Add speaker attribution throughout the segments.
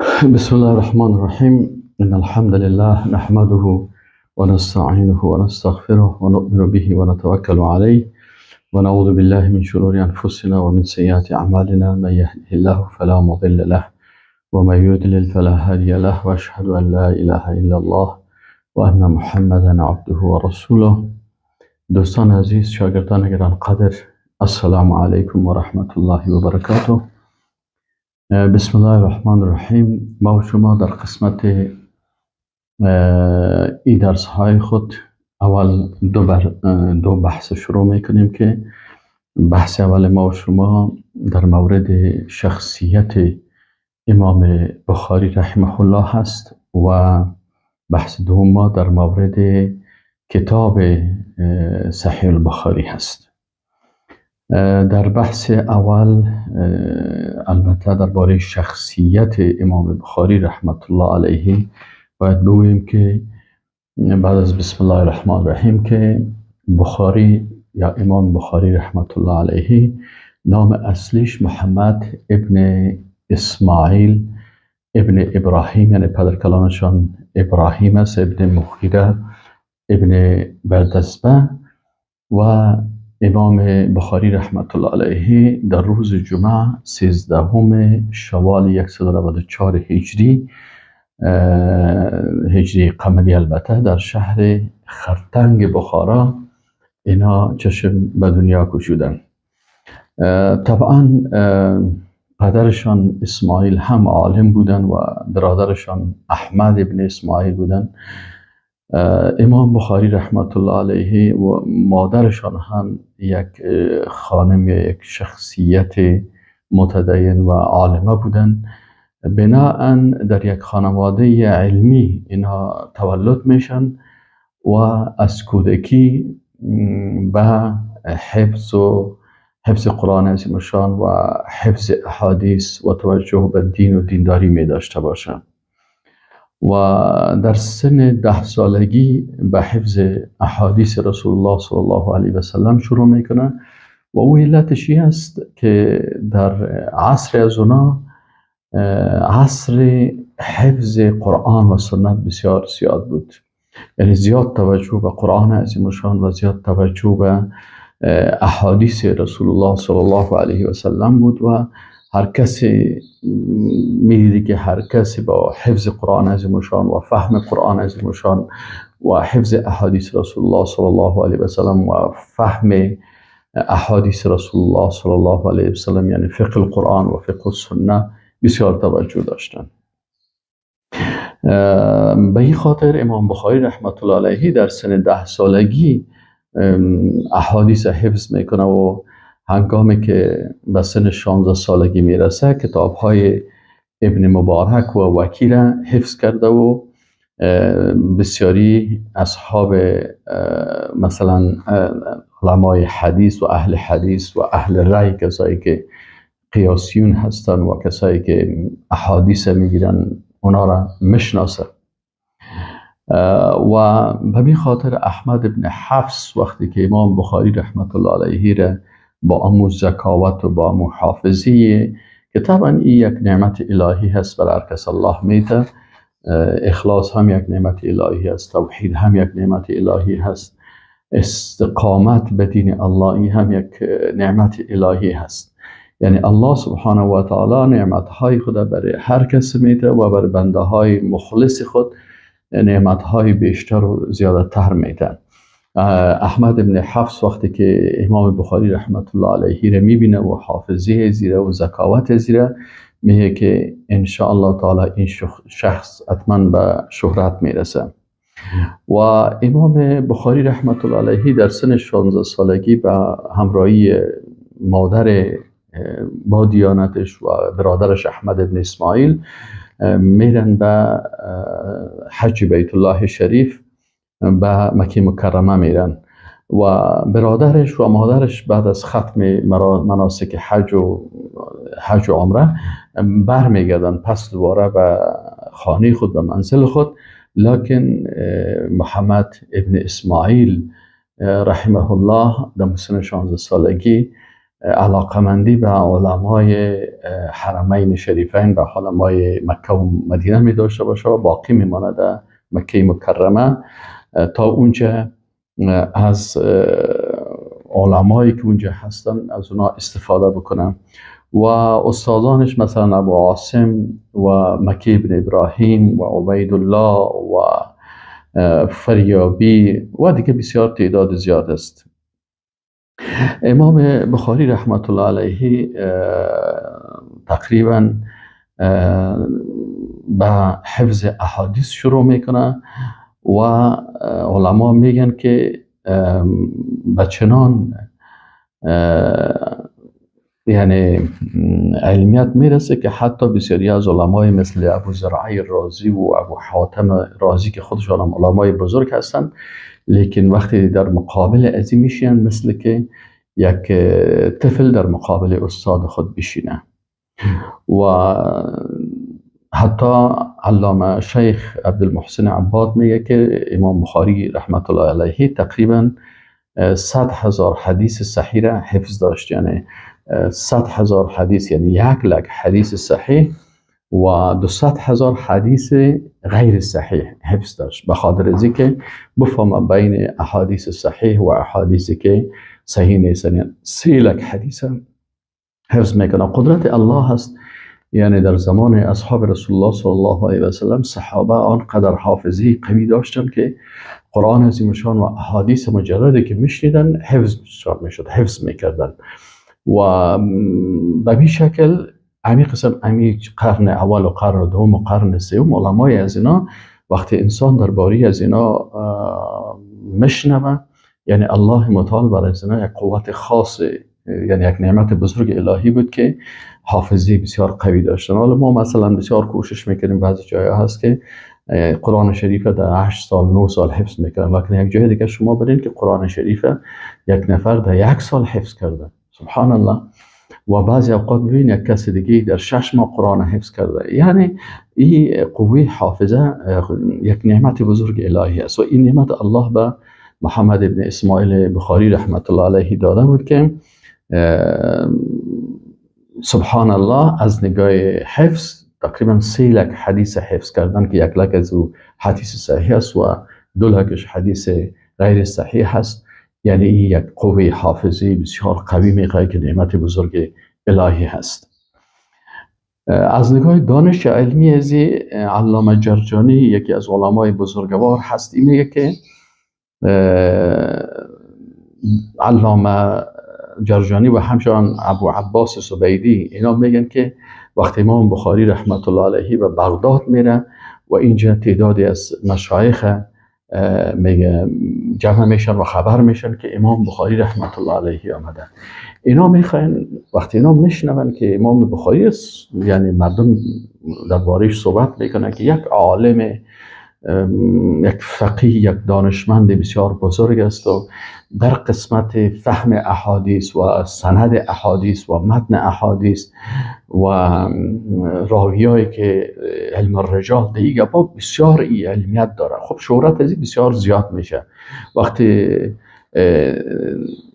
Speaker 1: بسم الله الرحمن الرحيم. إن الحمد لله نحمده ونستعينه ونستغفره ونؤمن به ونتوكل عليه ونعوذ بالله من شرور أنفسنا ومن سيئات أعمالنا. من يهده الله فلا مضل له ومن يضلل فلا هادي له وأشهد أن لا إله إلا الله وأن محمدا عبده ورسوله. دوستان عزیز، شاگردان گرانقدر، السلام علیکم و رحمت الله و برکاته. بسم الله الرحمن الرحیم. ما و شما در قسمت ای درس های خود اول دو بحث شروع میکنیم که بحث اول ما و شما در مورد شخصیت امام بخاری رحمه الله هست و بحث دوم ما در مورد کتاب صحیح البخاری هست. در بحث اول البته درباره شخصیت امام بخاری رحمت الله علیه باید بگوییم که بعد از بسم الله الرحمن الرحیم که بخاری یا امام بخاری رحمت الله علیه نام اصلیش محمد ابن اسماعیل ابن ابراهیم، یعنی پدرکلانشان ابراهیم است، ابن مغیره ابن بردزبه. و امام بخاری رحمت الله علیه در روز جمعه 13 شوال 194 هجری قمری البته در شهر خرتنگ بخارا اینا چشم به دنیا گشودن. طبعا پدرشان اسماعیل هم عالم بودن و برادرشان احمد ابن اسماعیل بودن. امام بخاری رحمت الله علیه و مادرشان هم یک خانم، یک شخصیت متدین و عالمه بودن. بناهن در یک خانواده علمی اینها تولد میشن و از کودکی به حفظ قرآن عظیم الشان و حفظ احادیث و توجه به دین و دینداری می داشته باشند و در سن 10 سالگی به حفظ احادیث رسول الله صلی الله علیه و سلم شروع میکنه و او علتش است که در عصر از اونا عصر حفظ قرآن و سنت بسیار زیاد بود، یعنی زیاد توجه به قرآن عظیم الشان و زیاد توجه به احادیث رسول الله صلی الله علیه و سلم بود و هر کسی میدیدی که هر کسی با حفظ قرآن عظیم الشان و فهم قرآن عظیم الشان و حفظ احادیث رسول الله صلی الله علیه و سلم و فهم احادیث رسول الله صلی الله علیه و سلم، یعنی فقه القرآن و فقه السنه، بسیار توجه داشتن. به این خاطر امام بخاری رحمت الله علیه در سن 10 سالگی احادیث حفظ میکنه و هنگامی که به سن 16 سالگی میرسه کتاب‌های ابن مبارک و وکیل حفظ کرده و بسیاری اصحاب مثلا علمای حدیث و اهل حدیث و اهل رأی، کسایی که قیاسیون هستن و کسایی که احادیث میگیرن اونا را میشناسه. و به این خاطر احمد ابن حفص وقتی که امام بخاری رحمت الله علیه را با امو زکاوت و با امو حافظی، که طبعا این یک نعمت الهی هست برای هر کس الله میده، اخلاص هم یک نعمت الهی هست، توحید هم یک نعمت الهی هست، استقامت به دین الله این هم یک نعمت الهی هست. یعنی الله سبحانه و تعالی نعمتهای خود برای هر کس میده و برای بنده های مخلص خود نعمتهای بیشتر و زیادتر میده. احمد ابن حفص وقتی که امام بخاری رحمت الله علیه را میبینه و حافظی زیره و ذکاوت زیره، میگه که انشاءالله تعالی این شخص حتما به شهرت میرسه. و امام بخاری رحمت الله علیه در سن 16 سالگی به همراهی مادر با دیانتش و برادرش احمد ابن اسماعیل میرن به حج بیت الله شریف، به مکه مکرمه میرن و برادرش و مادرش بعد از ختم مناسک حج و عمره برمیگردن پس دوباره به خانه خود، به منزل خود. لکن محمد ابن اسماعیل رحمه الله در سن 16 سالگی علاقمندی به علمای حرمین شریفین و علمای مکه و مدینه می داشته باشه و باقی میمانه در مکه مکرمه تا اونجا از علمایی که اونجا هستن از اونا استفاده بکنم و استادانش مثلا ابو عاصم و مکی بن ابراهیم و عبید الله و فریابی و دیگه بسیار تعداد زیاد است. امام بخاری رحمت الله علیه تقریبا به حفظ احادیث شروع میکنه و علما میگن که به چنان یعنی علمیت میرسه که حتی بسیاری از علمای مثل ابو زرعی رازی و ابو حاتم رازی که خودشان هم علمای بزرگ هستن، لیکن وقتی در مقابل ازی میشین مثل که یک طفل در مقابل استاد خود بشینه. و حتی علامه شیخ عبدالمحسن عباد میگه که امام بخاری رحمت الله علیه تقریبا 100,000 حدیث صحیح را حفظ داشت، یعنی 100,000 حدیث یعنی 1,00,000 حدیث صحیح و 200,000 حدیث غیر صحیح حفظ داشت، به خاطر از که بفهم بین احادیث صحیح و احادیثی که صحیح نیستن. یعنی 3,00,000 حدیث حفظ میکنه. قدرت الله هست. یعنی در زمان اصحاب رسول الله صلی الله علیه و سلم صحابه آنقدر حافظی قوی داشتن که قرآن عظیم شان و احادیث مجردی که میشنیدن حفظ میکردن و به این شکل امی قسم امی قرن اول و قرن دوم و قرن سوم علمای از اینا وقتی انسان درباره از اینا مشنوه، یعنی الله متعال برای از اینا یک قوت خاصه، یعنی یک نعمت بزرگ الهی بود که حافظی بسیار قوی داشتن. حالا ما مثلا بسیار کوشش میکنیم، بعضی جاها هست که قرآن شریف در 8 سال 9 سال حفظ میکنن، لکن یک جای دیگه شما برین که قرآن شریف یک نفر در 1 سال حفظ کرده، سبحان الله. و بعضی اوقات ببین یک کسی دیگه در 6 ماه قرآن حفظ کرده. یعنی این قوه حافظه یک نعمت بزرگ الهی است و این نعمت الله به محمد ابن اسماعیل بخاری رحمت الله علیه داده بود که سبحان الله از نگاه حفظ تقریبا 3,00,000 حدیث حفظ کردن که 1,00,000 از او حدیث صحیح است و 2,00,000 حدیث غیر صحیح است. یعنی یک قوه حافظی بسیار قوی میگه که نعمت بزرگ الهی هست. از نگاه دانش علمی از علامه جرجانی یکی از علمای بزرگوار هست، این میگه که علامه جرجانی و همچنان ابو عباس سبیدی اینا میگن که وقتی امام بخاری رحمت الله علیه به بغداد میره و اینجا تعدادی از مشایخ جمع میشن و خبر میشن که امام بخاری رحمت الله علیه آمده، اینا میخواین وقتی اینا میشنون که امام بخاری است، یعنی مردم درباره‌اش صحبت میکنن که یک عالم، یک فقیه، یک دانشمند بسیار بزرگ است و در قسمت فهم احادیث و سند احادیث و متن احادیث و راویایی که علم الرجال دیگه با بسیار علمیت داره. خب شهرت ازی بسیار زیاد میشه. وقتی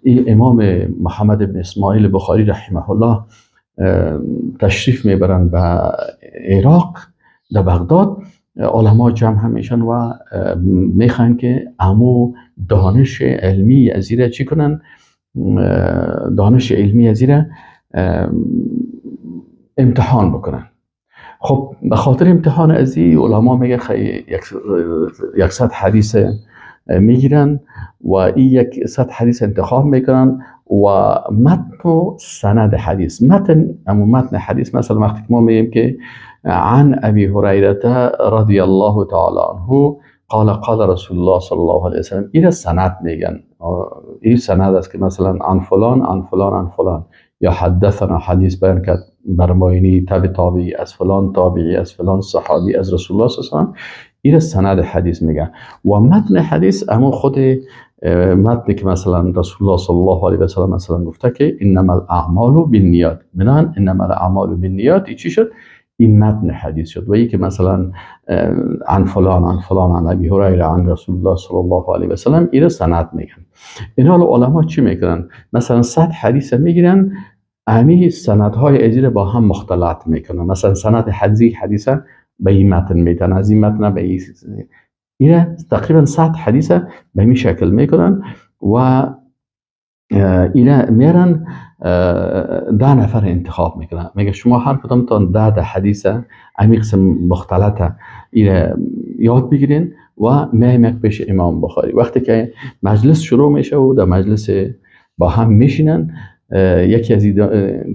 Speaker 1: این امام محمد بن اسماعیل بخاری رحمه الله تشریف میبرن به عراق در بغداد، علما جمع هم میشن و میخوان که امو دانش علمی از ایره چی کنن، دانش علمی از ایره امتحان بکنن. خب به خاطر امتحان از این علما میگه 100 حدیث میگیرن و این 100 حدیث انتخاب میکنن و متن و سند حدیث. متن حدیث مثلا وقتی ما میگیم که عن ابي هريره رضی الله تعالی عنه قال قال رسول الله صلی الله علیه وسلم، این سند میگن. این سند است که مثلا عن فلان عن فلان عن فلان، یا حدثنا حدیث بیان کرد برماینی تبع تابعی از فلان تابعی از فلان صحابی از رسول الله صلی الله علیه وسلم، این سند حدیث میگن. و متن حدیث اما خود متنی که مثلا رسول الله صلی الله علیه و سلم مثلا گفته که انما الاعمال بالنیات، منان انما الاعمال بالنیات، چی شد؟ این متن حدیث شد. و یکی مثلا عن فلان عن ابی هریره عن رسول الله صلی الله علیه و سلم، این سند میگن. این حال علما چی میکنن؟ مثلا 100 حدیث میگیرن، همه سندهای ازیر با هم مختلط میکنن. مثلا سند حدیث به این متن میتن، از این متن به این تقریبا 100 حدیث به این شکل میکنن و اینا میرن 10 نفر انتخاب میکنن. میگه شما هر کدامتان 10 حدیث همین قسم مختلطه اینا یاد بگیرین و میایم پیش امام بخاری. وقتی که مجلس شروع میشه و در مجلس با هم میشینن، یکی از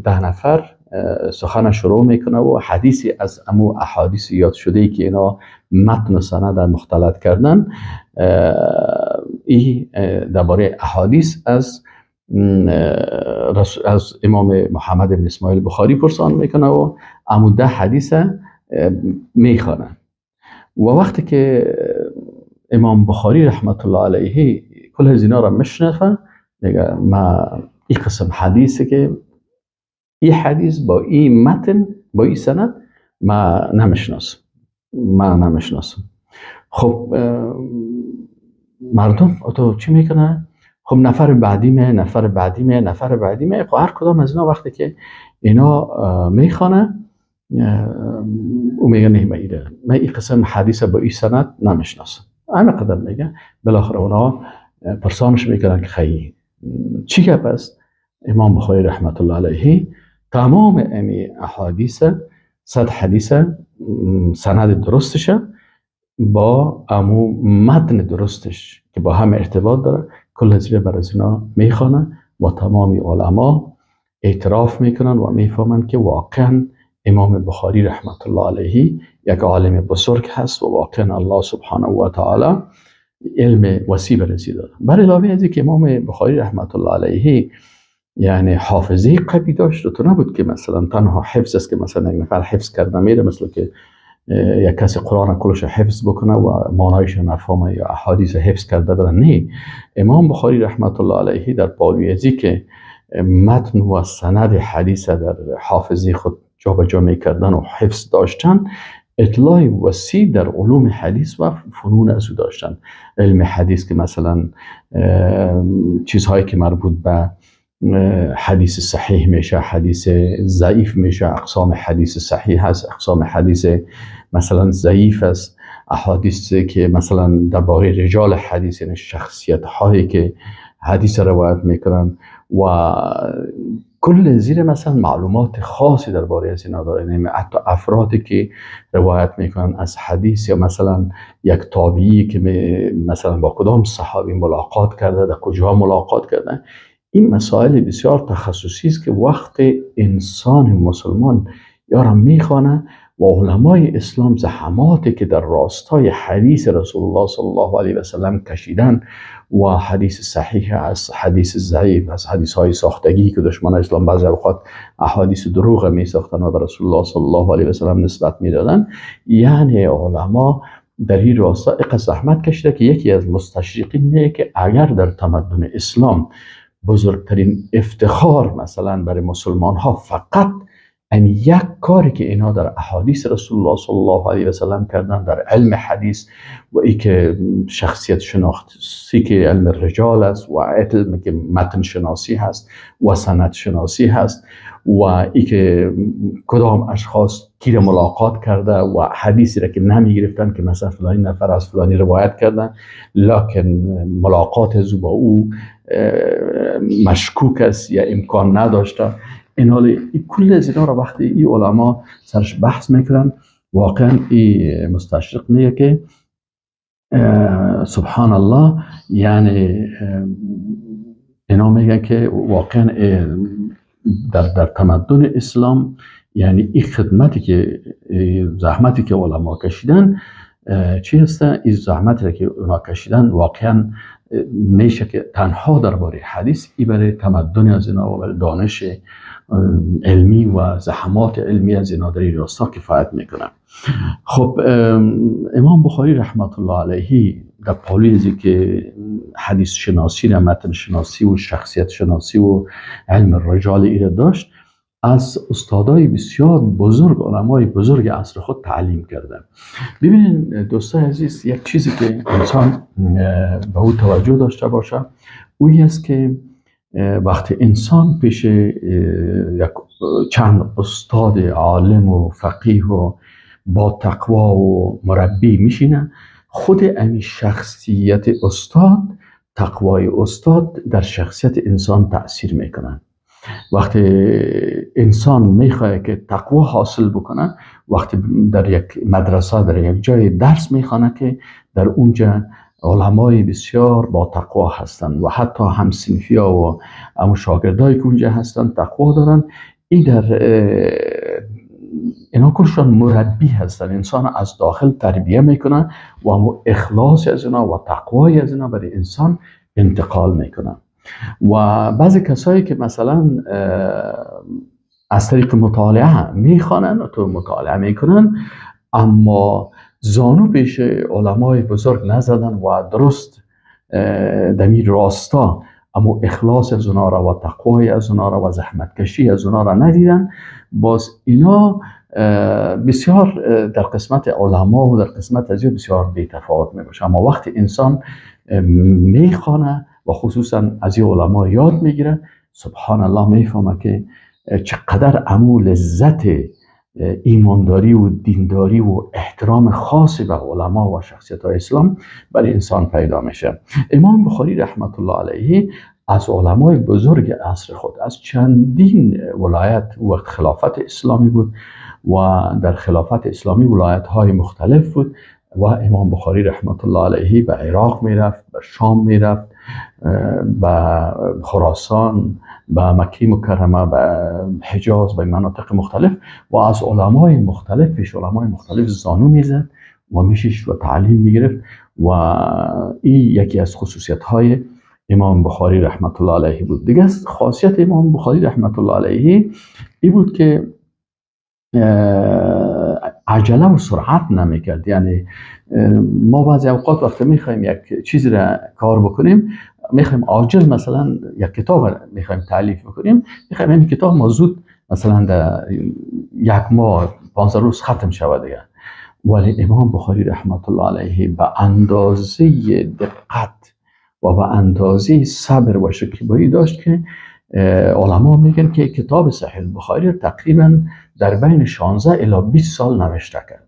Speaker 1: 10 نفر سخن شروع میکنه و حدیثی از امو احادیث یاد شده ای که اینا متن و سند مختلط کردن، این درباره احادیث از امام محمد بن اسماعیل بخاری پرسان میکنه و امو 10 حدیث میخوانه. و وقتی که امام بخاری رحمت الله علیه کل از اینا را میشنفه، میگه ما این قسم حدیثی که این حدیث با این متن با این سند ما نمیشناسم. خب مردم تو چی میکنه؟ خب نفر بعدی میه. خب هر کدام از اینا وقتی که اینا میخوانه او میگه نه من این قسم حدیث با این سند نمیشناسم. همه قدر میگه. بالاخره اونا پرسانش میکنن که خیلی چی گپ است؟ امام بخاری رحمت الله علیه تمام امی احادیث 100 حدیث سند درستشه با امو متن درستش که با هم ارتباط داره، کل زیر بر از اینا میخوانه و تمامی علما اعتراف میکنن و میفهمن که واقعا امام بخاری رحمت الله علیه یک عالم بزرگ هست و واقعا الله سبحانه و تعالی علم وسیع برسی داره. بر علاوه از اینکه امام بخاری رحمت الله علیه یعنی حافظه قوی داشت، تو نبود که مثلا تنها حفظ است که مثلا یک نفر حفظ کرده میره، مثل که یک کسی قرآن کلش حفظ بکنه و معنایش نفهمه یا احادیث حفظ کرده بره. نه، امام بخاری رحمت الله علیه در پالویزی که متن و سند حدیث در حافظه خود جابجا میکردن و حفظ داشتن، اطلاع وسیع در علوم حدیث و فنون از او داشتن. علم حدیث که مثلا چیزهایی که مربوط به حدیث صحیح میشه، حدیث ضعیف میشه، اقسام حدیث صحیح هست، اقسام حدیث مثلا ضعیف است، احادیث که مثلا درباره رجال حدیث یعنی شخصیت هایی که حدیث روایت میکنن و کل زیر مثلا معلومات خاصی درباره از اینا داره. یعنی حتی افرادی که روایت میکنن از حدیث یا مثلا یک تابعی که مثلا با کدام صحابی ملاقات کرده، در کجا ملاقات کرده، این مسائل بسیار تخصصی است که وقت انسان مسلمان یارم میخوانه و علمای اسلام زحماتی که در راستای حدیث رسول الله صلی الله علیه و سلم کشیدن و حدیث صحیح از حدیث ضعیف از حدیث های ساختگی که دشمن اسلام بعضی اوقات احادیث دروغ می ساختن و به رسول الله صلی الله علیه و سلم نسبت میدادن، یعنی علما در این راستا اقا زحمت کشیده که یکی از مستشرقین میگه که اگر در تمدن اسلام بزرگترین افتخار مثلا برای مسلمان ها فقط یک کاری که اینا در احادیث رسول الله صلی الله علیه و سلم کردن در علم حدیث و ای که شخصیت شناسی که علم رجال است و علم که متن شناسی هست و سند شناسی هست و ای که کدام اشخاص کی را ملاقات کرده و حدیثی را که نمی گرفتن که مثلا فلانی نفر از فلانی روایت کردن لکن ملاقات از با او مشکوک است یا امکان نداشته. این حال کل از اینا را وقتی این علما سرش بحث میکنن، واقعا این مستشرق میگه که سبحان الله، یعنی اینا میگن که واقعا در تمدن اسلام یعنی این خدمتی که زحمتی که علما کشیدن چی هست؟ این زحمتی که اونا کشیدن واقعا میشه که تنها درباره حدیث ای برای تمدن از اینا و برای دانش علمی و زحمات علمی از اینا در این راستا کفایت میکنن. خب امام بخاری رحمت الله علیه در پالیزی که حدیث شناسی و متن شناسی و شخصیت شناسی و علم رجال ایره داشت، از استادای بسیار بزرگ، علمای بزرگ عصر خود تعلیم کردن. ببینین دوستای عزیز، یک چیزی که انسان به او توجه داشته باشه اوی است که وقتی انسان پیش یک چند استاد عالم و فقیه و با تقوا و مربی میشینه، خود این شخصیت استاد، تقوای استاد در شخصیت انسان تأثیر میکنه. وقتی انسان میخواد که تقوا حاصل بکنه، وقتی در یک مدرسه، در یک جای درس میخوانه که در اونجا علمای بسیار با تقوا هستند و حتی همسنفی ها و همون شاگردایی که اونجا هستند تقوا دارن، این در اینا کلشان مربی هستن، انسان از داخل تربیه میکنن و همون اخلاص از اینا و تقوای از اینا برای انسان انتقال میکنن. و بعضی کسایی که مثلا از طریق مطالعه میخوانن و تو مطالعه میکنن اما زانو پیش علمای بزرگ نزدن و درست دمی راستا اما اخلاص از اونا را و تقوای از اونا را و زحمتکشی از اونا را ندیدن، باز اینا بسیار در قسمت علما و در قسمت از بسیار بی‌تفاوت میباشه. اما وقتی انسان میخوانه و خصوصا از این علما یاد میگیره، سبحان الله میفهمه که چقدر امو لذت ایمانداری و دینداری و احترام خاصی به علما و شخصیت های اسلام برای انسان پیدا میشه. امام بخاری رحمت الله علیه از علمای بزرگ عصر خود، از چندین ولایت، وقت خلافت اسلامی بود و در خلافت اسلامی ولایت های مختلف بود و امام بخاری رحمت الله علیه به عراق میرفت، به شام میرفت، به خراسان، به مکه مکرمه، به حجاز، به مناطق مختلف و از علمای مختلف پیش علمای مختلف زانو میزد و میشیش و تعلیم میگرفت. و این یکی از خصوصیت های امام بخاری رحمت الله علیه بود. دیگه خاصیت امام بخاری رحمت الله علیه این بود که عجله و سرعت نمیکرد. یعنی ما بعضی اوقات وقتی میخوایم یک چیزی را کار بکنیم، میخوایم عاجل مثلا یک کتاب میخوایم تالیف بکنیم، میخوایم این کتاب ما زود مثلا در یک ماه 15 روز ختم شود دیگه. ولی امام بخاری رحمت الله علیه به اندازه دقت و به اندازه صبر و شکیبایی داشت که علما میگن که کتاب صحیح بخاری تقریبا در بین 16 الی 20 سال نوشته کرد.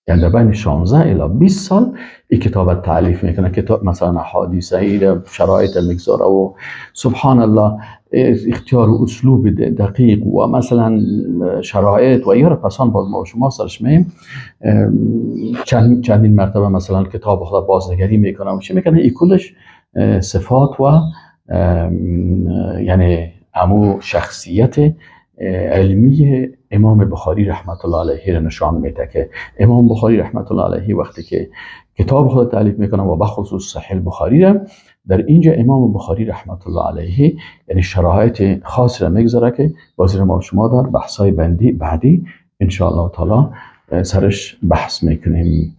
Speaker 1: یعنی در بین 16 الی 20 سال این کتاب تالیف میکنه. کتاب مثلا احادیث شرایط میگذاره و سبحان الله اختیار و اسلوب دقیق و مثلا شرایط و اینا پسان باز ما شما سرش میم چندین مرتبه مثلا کتاب خود بازنگری میکنه و چی میکنه، این کلش صفات و یعنی امو شخصیت علمی امام بخاری رحمت الله علیه را نشان میده که امام بخاری رحمت الله علیه وقتی که کتاب خود تالیف میکنه و بخصوص صحیح بخاری را، در اینجا امام بخاری رحمت الله علیه یعنی شرایط خاصی را میگذاره که بازی ما شما در بحثای بعدی ان شاء الله تعالی سرش بحث میکنیم.